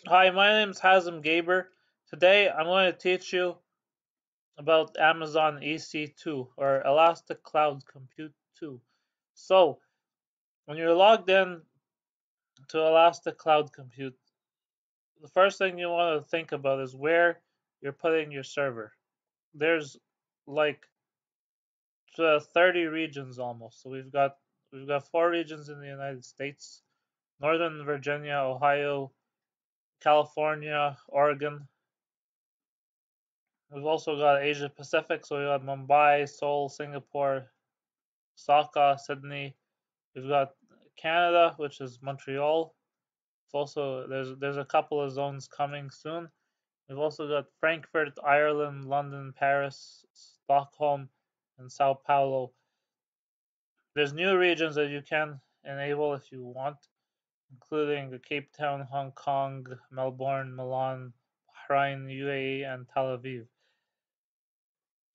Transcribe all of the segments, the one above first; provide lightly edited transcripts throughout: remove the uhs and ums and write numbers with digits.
Hi, my name is Hazem Gaber. Today I'm going to teach you about Amazon EC2 or Elastic Cloud Compute 2. So, when you're logged in to Elastic Cloud Compute, the first thing you want to think about is where you're putting your server. There's like 30 regions almost. So we've got 4 regions in the United States: Northern Virginia, Ohio, California, Oregon. We've also got Asia Pacific, so we got Mumbai, Seoul, Singapore, Osaka, Sydney. We've got Canada, which is Montreal. It's also there's a couple of zones coming soon. We've also got Frankfurt, Ireland, London, Paris, Stockholm, and Sao Paulo. There's new regions that you can enable if you want, including Cape Town, Hong Kong, Melbourne, Milan, Bahrain, UAE, and Tel Aviv.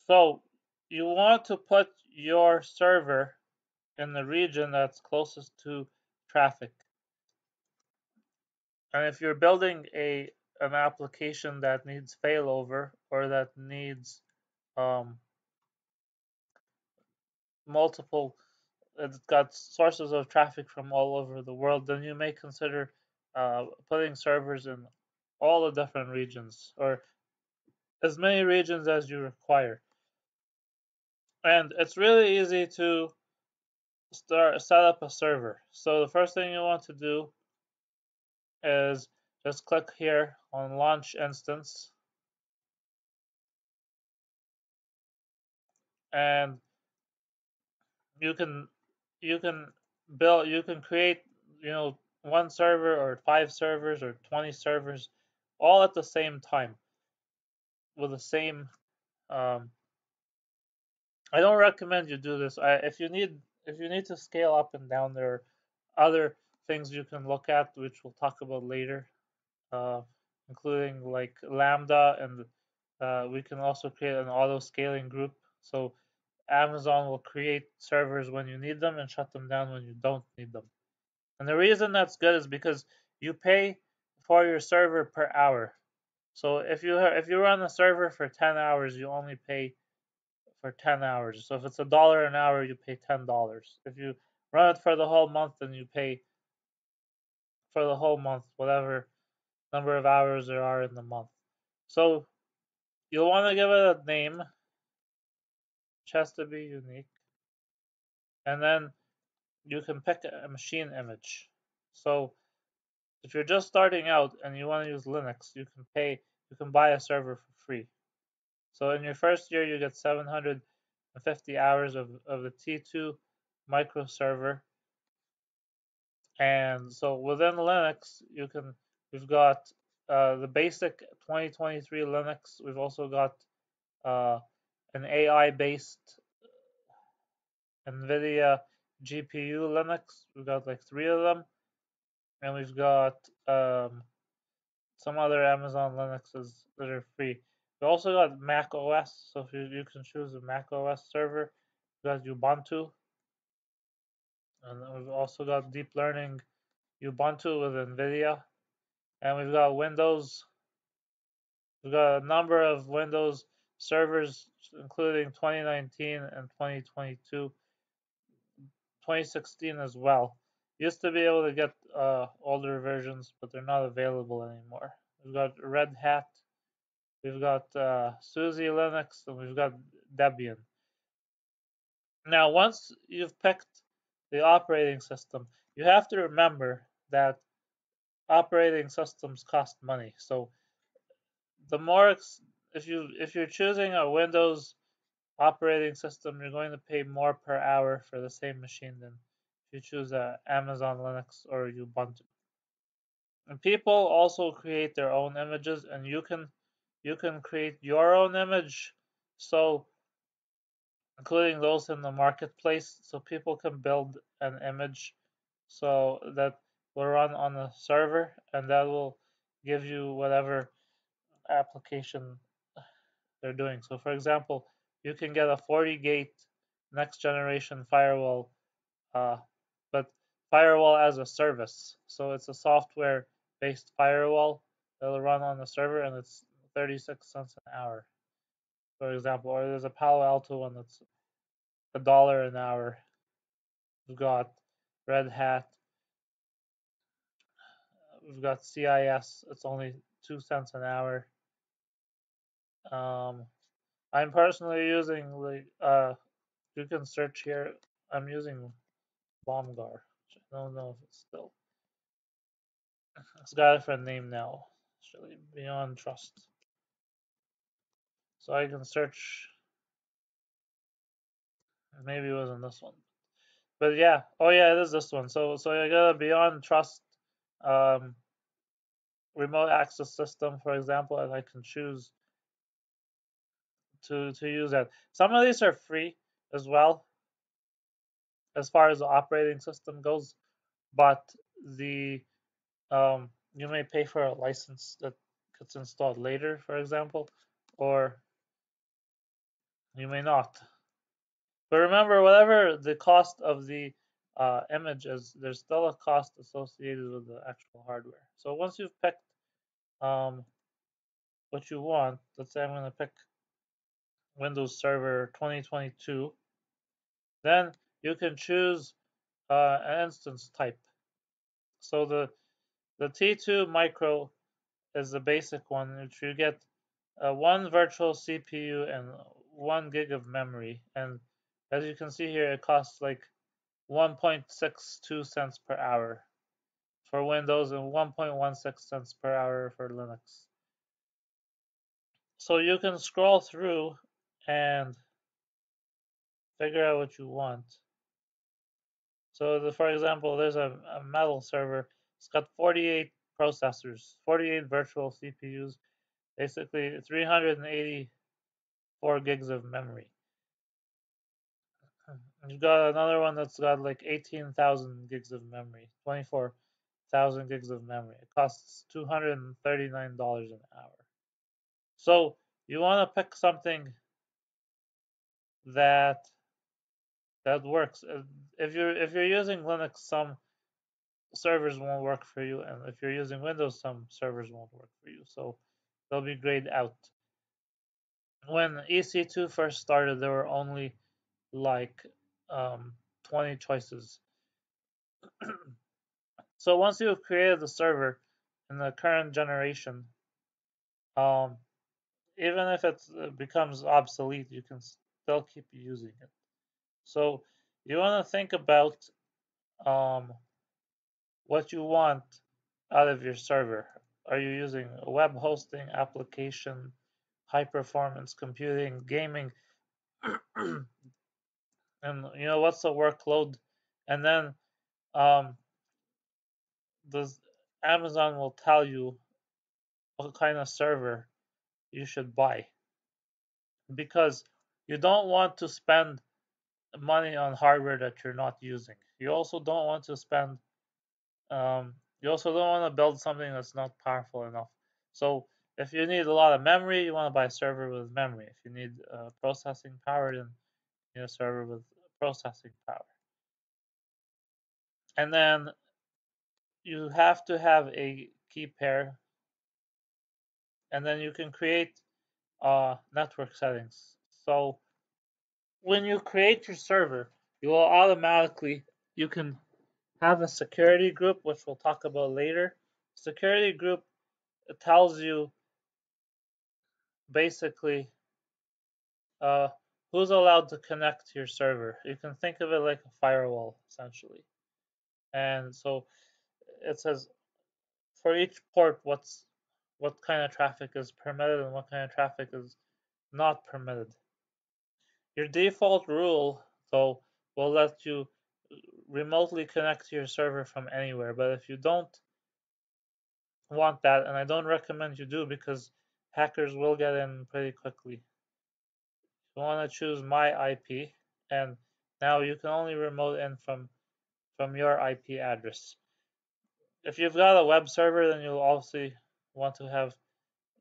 So you want to put your server in the region that's closest to traffic. And if you're building an application that needs failover or that needs um, multiple, it's got sources of traffic from all over the world, then you may consider putting servers in all the different regions or as many regions as you require. And it's really easy to set up a server. So the first thing you want to do is just click here on launch instance, and you can you can you can create, one server or 5 servers or 20 servers all at the same time with the same. um, I don't recommend you do this. If you need to scale up and down, there are other things you can look at, which we'll talk about later, uh, including like Lambda, and we can also create an auto scaling group. So Amazon will create servers when you need them and shut them down when you don't need them. And the reason that's good is because you pay for your server per hour. So if you run a server for 10 hours, you only pay for 10 hours. So if it's $1 an hour, you pay $10. If you run it for the whole month, then you pay for the whole month, whatever number of hours there are in the month. So you'll want to give it a name, which has to be unique, and then you can pick a machine image. So if you're just starting out and you want to use Linux, you can buy a server for free. So in your first year, you get 750 hours of the T2 micro server. And so within Linux, we've got the basic 2023 Linux. We've also got uh, an AI based NVIDIA GPU Linux. We've got like 3 of them, and we've got some other Amazon Linuxes that are free. We also got Mac OS, so if you can choose a Mac OS server. We got Ubuntu, and then we've also got deep learning Ubuntu with NVIDIA, and we've got Windows. We've got a number of Windows servers, including 2019 and 2022, 2016 as well. Used to be able to get older versions, but they're not available anymore. We've got Red Hat, we've got SUSE Linux, and we've got Debian. Now, once you've picked the operating system, you have to remember that operating systems cost money. So the more if you're choosing a Windows operating system, you're going to pay more per hour for the same machine than if you choose a Amazon Linux or Ubuntu. And people also create their own images, and you can create your own image, so including those in the marketplace, so people can build an image so that will run on the server, and that will give you whatever application they're doing. So for example, you can get a 40 gate next generation firewall, uh, but firewall as a service. So it's a software based firewall. It'll run on the server, and it's 36 cents an hour, for example. Or there's a Palo Alto one that's $1 an hour. We've got Red Hat. We've got CIS. It's only 2 cents an hour. I'm personally using you can search here. I'm using Bomgar. Which I don't know if it's still. It's got a different name now. It's really Beyond Trust. So I can search. Maybe it wasn't this one, but yeah. Oh yeah, it is this one. So I got a Beyond Trust um, remote access system, for example, and I can choose to use that. Some of these are free as well, as far as the operating system goes, but the you may pay for a license that gets installed later, for example, or you may not. But remember, whatever the cost of the image is, there's still a cost associated with the actual hardware. So once you've picked um, what you want, let's say I'm going to pick Windows Server 2022, then you can choose an instance type. So the T2 Micro is the basic one, which you get one virtual CPU and 1 gig of memory. And as you can see here, it costs like 1.62 cents per hour for Windows and 1.16 cents per hour for Linux. So you can scroll through and figure out what you want. So for example, there's a metal server. It's got 48 processors, 48 virtual CPUs, basically 384 gigs of memory. You've got another one that's got like 18,000 gigs of memory, 24,000 gigs of memory. It costs $239 an hour. So you want to pick something that works. If you're using Linux, some servers won't work for you, and if you're using Windows, some servers won't work for you. So they'll be grayed out. When EC2 first started, there were only like 20 choices. So once you've created the server in the current generation, um, even if it becomes obsolete, you can still keep using it. So you want to think about um, what you want out of your server. Are you using a web hosting application, high performance computing, gaming, and what's the workload? And then um, does Amazon will tell you what kind of server you should buy, because you don't want to spend money on hardware that you're not using. You also don't want to spend you also don't want to build something that's not powerful enough. So if you need a lot of memory, you want to buy a server with memory. If you need processing power, then you need a server with processing power. And then you have to have a key pair, and then you can create network settings. So when you create your server, you will automatically you can have a security group, which we'll talk about later. Security group tells you basically uh, who's allowed to connect to your server. You can think of it like a firewall, essentially. And so it says for each port what kind of traffic is permitted and what kind of traffic is not permitted. Your default rule, though, will let you remotely connect to your server from anywhere. But if you don't want that, and I don't recommend you do because hackers will get in pretty quickly, you want to choose my IP, and now you can only remote in from your IP address. If you've got a web server, then you'll also want to have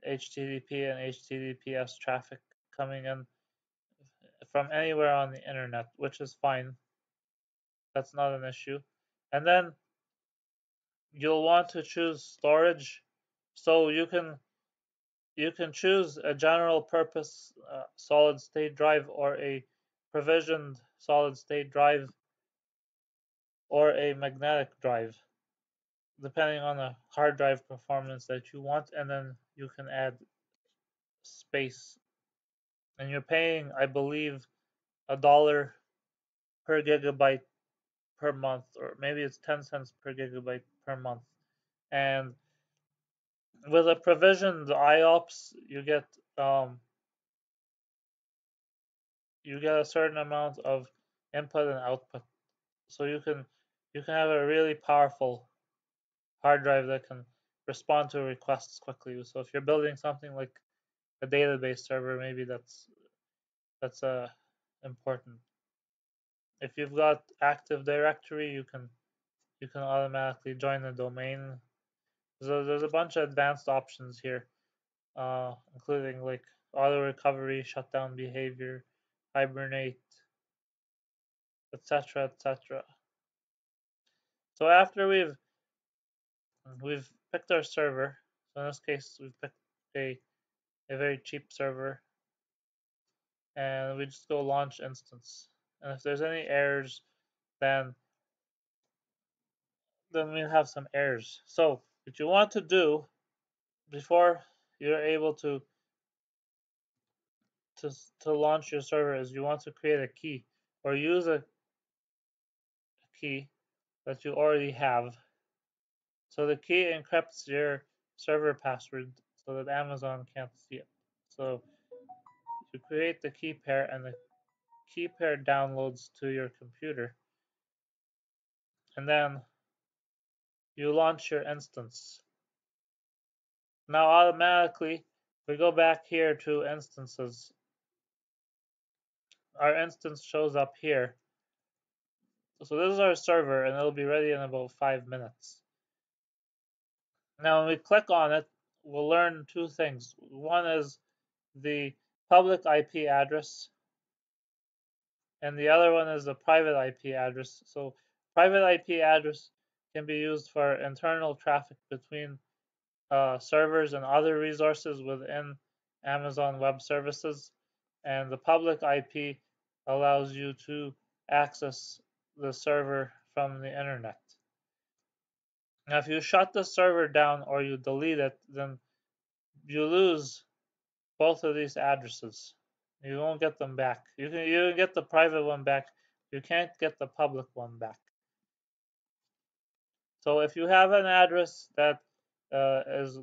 HTTP and HTTPS traffic coming in from anywhere on the internet, which is fine. That's not an issue. And then you'll want to choose storage. So you can choose a general purpose solid state drive or a provisioned solid state drive or a magnetic drive, depending on the hard drive performance that you want, and then you can add space. And you're paying, I believe, $1 per gigabyte per month, or maybe it's 10 cents per gigabyte per month. And with a provisioned IOPS, you get a certain amount of input and output. So you can have a really powerful hard drive that can respond to requests quickly. So if you're building something like a database server, maybe that's important. If you've got Active Directory, you can automatically join the domain. So there's a bunch of advanced options here, including like auto recovery, shutdown behavior, hibernate, etc., etc. So after we've picked our server, so in this case we've picked a a very cheap server, and we just go launch instance. And if there's any errors, then we have some errors. So what you want to do before you're able to launch your server is you want to create a key or use a key that you already have. So the key encrypts your server password so that Amazon can't see it. So you create the key pair, and the key pair downloads to your computer, and then you launch your instance. Now automatically we go back here to instances. Our instance shows up here. So this is our server, and it'll be ready in about 5 minutes. Now when we click on it, we'll learn two things. One is the public IP address, and the other one is the private IP address. So private IP address can be used for internal traffic between servers and other resources within Amazon Web Services, and the public IP allows you to access the server from the internet. Now, if you shut the server down or you delete it, then you lose both of these addresses. You won't get them back. You can get the private one back. You can't get the public one back. So if you have an address that is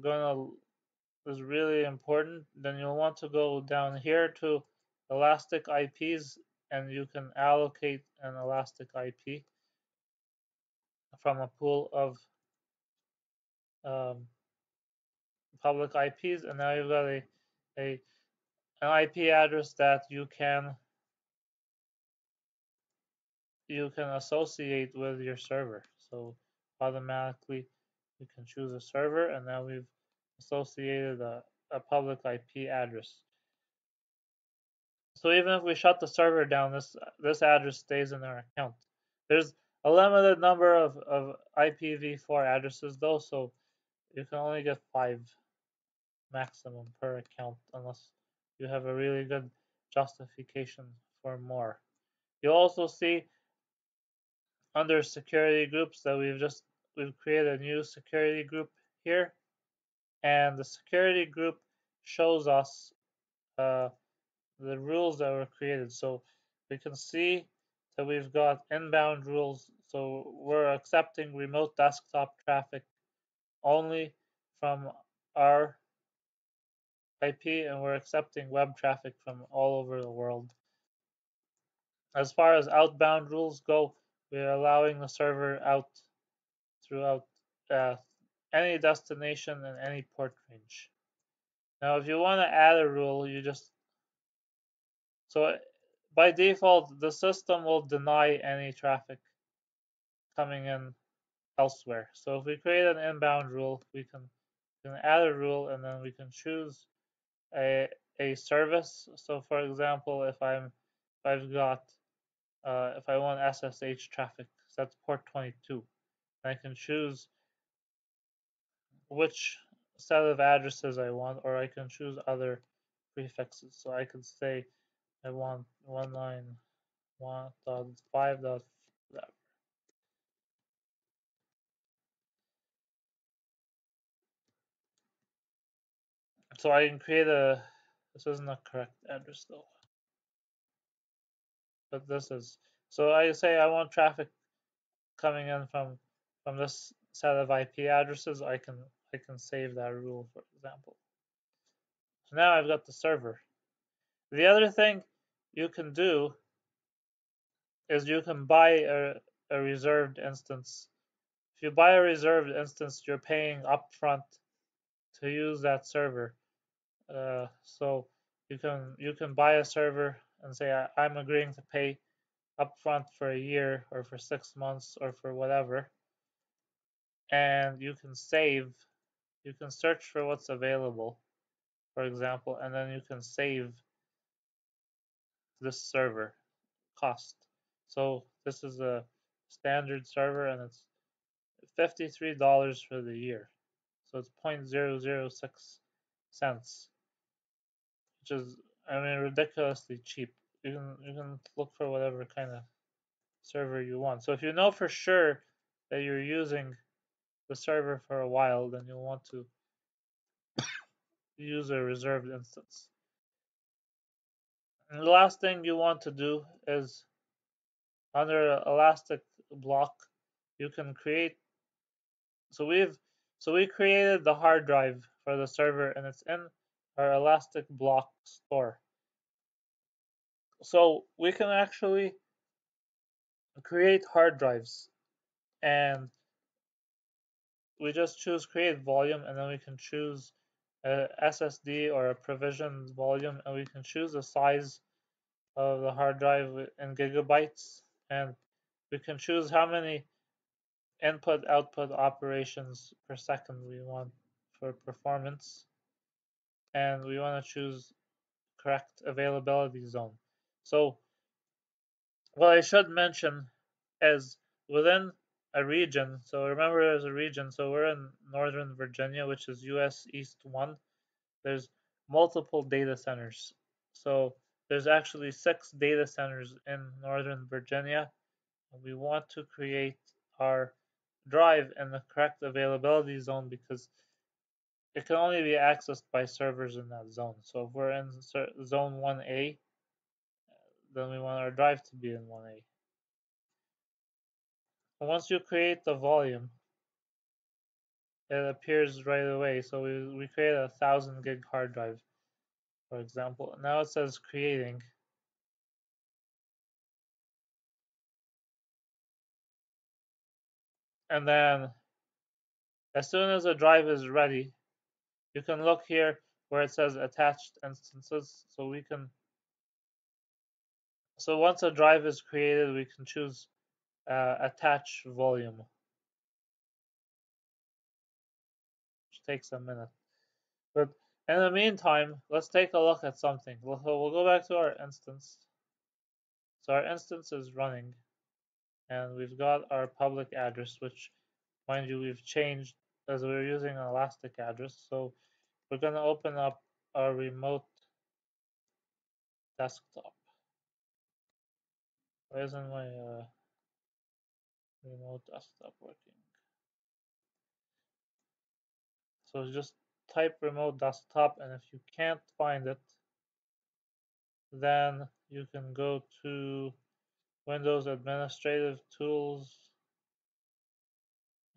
really important, then you'll want to go down here to elastic IPs, and you can allocate an elastic IP from a pool of um, public IPs, and now you've got a an IP address that you can associate with your server. So automatically you can choose a server, and now we've associated a public IP address. So even if we shut the server down, this address stays in our account. There's a limited number of IPv4 addresses though, so you can only get 5 maximum per account unless you have a really good justification for more. You'll also see under security groups that we've created a new security group here, and the security group shows us the rules that were created. So we can see that we've got inbound rules. So we're accepting remote desktop traffic only from our IP, and we're accepting web traffic from all over the world. As far as outbound rules go, we're allowing the server out throughout uh, any destination and any port range. Now, if you want to add a rule, so by default, the system will deny any traffic coming in elsewhere. So if we create an inbound rule, we can add a rule, and then we can choose a service. So for example, if I've got if I want SSH traffic, so that's port 22, I can choose which set of addresses I want, or I can choose other prefixes. So I could say I want 191.5. So I can create a. This isn't a correct address though, but this is. So I say I want traffic coming in from this set of IP addresses. I can save that rule, for example. So now I've got the server. The other thing you can do is you can buy a reserved instance. If you buy a reserved instance, you're paying upfront to use that server. So you can buy a server and say I'm agreeing to pay upfront for a year or for 6 months or for whatever, and you can save. You can search for what's available, for example, and then you can save this server cost. So this is a standard server, and it's $53 for the year. So it's 0.006 cents, which is, I mean, ridiculously cheap. You can look for whatever kind of server you want. So if you know for sure that you're using the server for a while, then you'll want to use a reserved instance. And the last thing you want to do is under Elastic Block, you can create. So we created the hard drive for the server, and it's in our Elastic Block store. So we can actually create hard drives, and we just choose create volume, and then we can choose a SSD or a provisioned volume, and we can choose the size of the hard drive in gigabytes, and we can choose how many input output operations per second we want for performance, and we want to choose correct availability zone. So what I should mention is within a region, so remember there's a region, so we're in Northern Virginia, which is US East 1. There's multiple data centers. So there's actually 6 data centers in Northern Virginia. We want to create our drive in the correct availability zone because it can only be accessed by servers in that zone. So if we're in zone 1A, then we want our drive to be in 1A. And once you create the volume, it appears right away. So we create a 1,000 gig hard drive, for example. Now it says creating. And then as soon as a drive is ready, you can look here where it says attached instances. So once a drive is created, we can choose attach volume, which takes a minute. But in the meantime, let's take a look at something. We'll go back to our instance. So our instance is running, and we've got our public address, which, mind you, we've changed as we're using an Elastic address. So we're going to open up our remote desktop. Why isn't my remote desktop working? So just type remote desktop, and if you can't find it, then you can go to Windows Administrative Tools,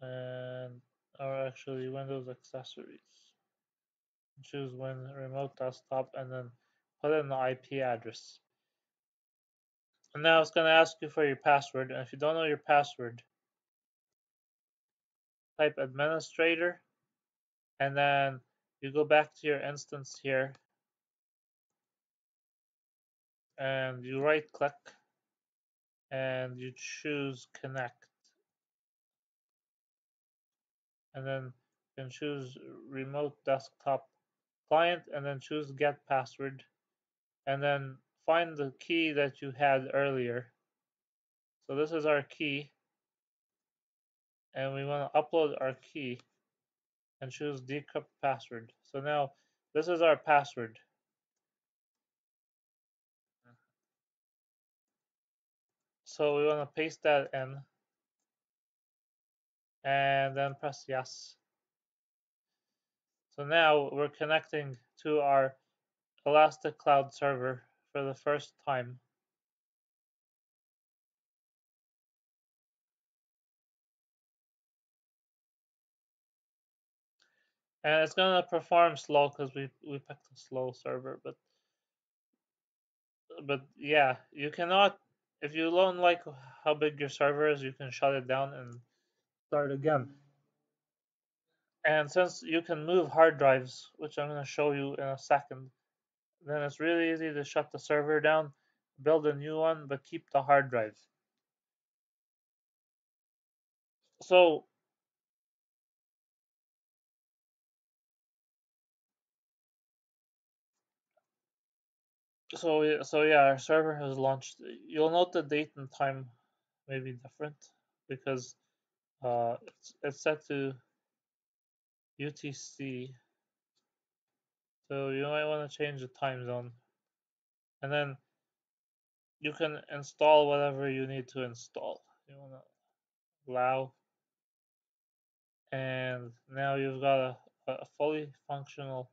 and or actually Windows Accessories. Choose Remote Desktop, and then put in the IP address. And now it's going to ask you for your password, and if you don't know your password, type administrator, and then you go back to your instance here, and you right click, and you choose connect, and then you can choose remote desktop client, and then choose get password, and then find the key that you had earlier. So this is our key, and we want to upload our key. and choose decrypt password. So now this is our password. So we want to paste that in and then press yes. So now we're connecting to our Elastic Cloud server for the first time. And it's gonna perform slow because we picked a slow server, but yeah, you cannot, if you don't like how big your server is, you can shut it down and start again. And since you can move hard drives, which I'm going to show you in a second, then it's really easy to shut the server down, build a new one, but keep the hard drive. So so yeah, our server has launched. You'll note the date and time may be different because it's set to UTC. So you might want to change the time zone, and then you can install whatever you need to install. You want to allow, and now you've got a fully functional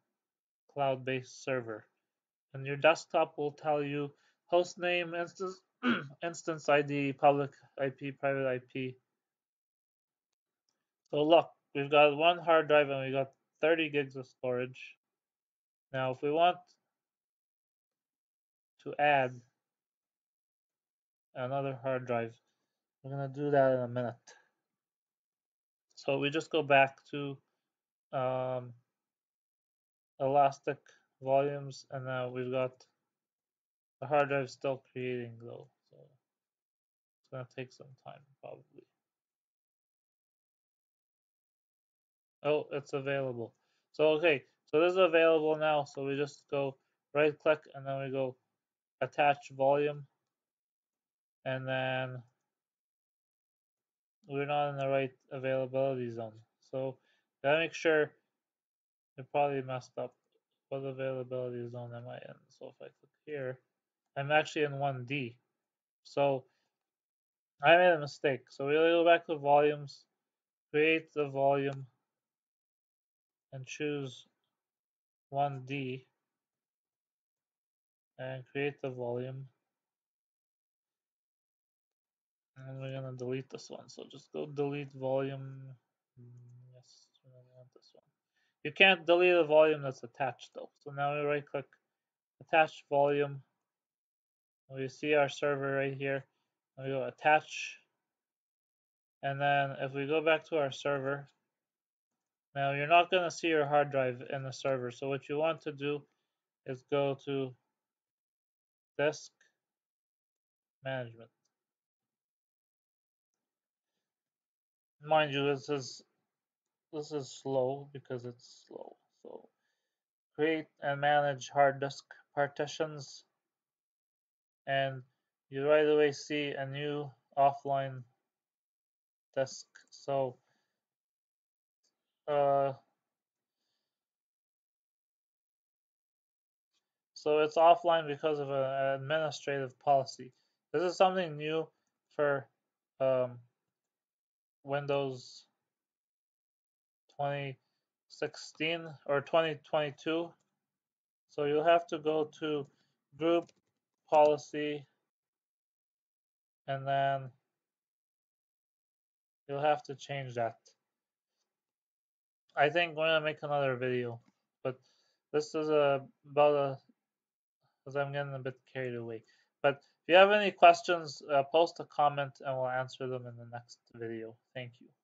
cloud-based server. And your desktop will tell you host name, instance, instance ID, public IP, private IP. So look, we've got one hard drive and we got 30 gigs of storage. Now, if we want to add another hard drive, we're gonna do that in a minute. So we just go back to um, Elastic volumes, and now we've got the hard drive still creating though, so it's gonna take some time probably. Oh, it's available. So okay, so this is available now. So we just go right click and then we go attach volume, and then we're not in the right availability zone. So gotta make sure. It probably messed up. What availability zone am I in? So if I click here, I'm actually in 1D. So I made a mistake. So we go back to volumes, create the volume, and choose 1D, and create the volume. And we're gonna delete this one. So just go delete volume. Yes, we don't want this one. You can't delete a volume that's attached though. So now we right click, attach volume. We see our server right here. We go attach. And then if we go back to our server, now you're not going to see your hard drive in the server. So what you want to do is go to disk management. Mind you, this is slow because it's slow. So create and manage hard disk partitions, and you right away see a new offline disk. So uh, so it's offline because of an administrative policy. This is something new for Windows 2016 or 2022. So you'll have to go to group policy, and then you'll have to change that. I think we're gonna make another video, but this is about because I'm getting a bit carried away. But if you have any questions, post a comment and we'll answer them in the next video. Thank you.